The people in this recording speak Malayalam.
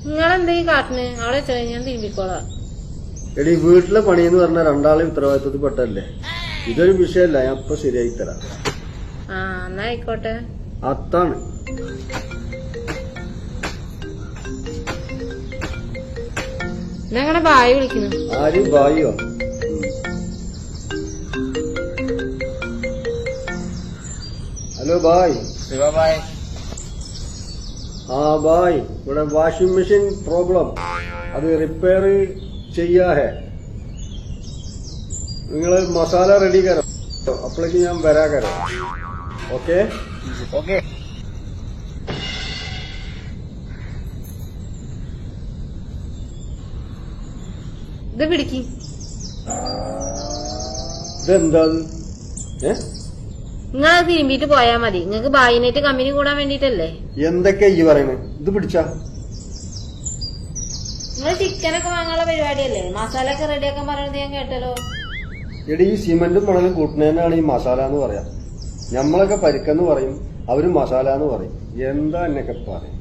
നിങ്ങളെന്താ ഈ കാട്ടിന്? അവിടെ വെച്ചാൽ ഞാൻ തിരുമ്പിക്കോളാം. എടി വീട്ടിലെ പണിയെന്ന് പറഞ്ഞ രണ്ടാളെയും ഉത്തരവാദിത്വത്തിൽ പെട്ടല്ലേ. ഇതൊരു വിഷയമല്ല, ഞാൻ ഇപ്പൊ ശരിയാക്കി തരാം. ആ എന്നാ ആയിക്കോട്ടെ. അത്താണ്. ഞങ്ങളുടെ ബായി വിളിക്കുന്നു. ആര് ബായിയോ? ഹലോ ബായ്. ആ ബായ്, ഇവിടെ വാഷിംഗ് മെഷീൻ പ്രോബ്ലം, അത് റിപ്പയർ ചെയ്യാ ഹെ. നിങ്ങള് മസാല റെഡി കരോ, അപ്പോഴേക്ക് ഞാൻ വരാ കരോ. Okay okay. ഇത് പിടിക്ക്. ഇതെന്താ? നിങ്ങളത് തിരുമ്പിട്ട് പോയാ മതി. നിങ്ങക്ക് ബായിനായിട്ട് കമ്പനി കൂടാൻ വേണ്ടിട്ടല്ലേ. എന്തൊക്കെയാ ഈ പറയുന്നത്? ഇത് പിടിച്ചാ നിങ്ങൾ ചിക്കനൊക്കെ വാങ്ങാനുള്ള പരിപാടിയല്ലേ? മസാല ഒക്കെ റെഡിയാക്കാൻ പറയുന്നത് ഞാൻ കേട്ടല്ലോ. എടി ഈ സിമന്റും മണലും കൂട്ടുന്നതിനാണ് ഈ മസാല എന്ന് പറയാം. ഞമ്മളൊക്കെ പരിക്കെന്ന് പറയും, അവര് മസാല എന്ന് പറയും. എന്താ എന്നൊക്കെ പറയും.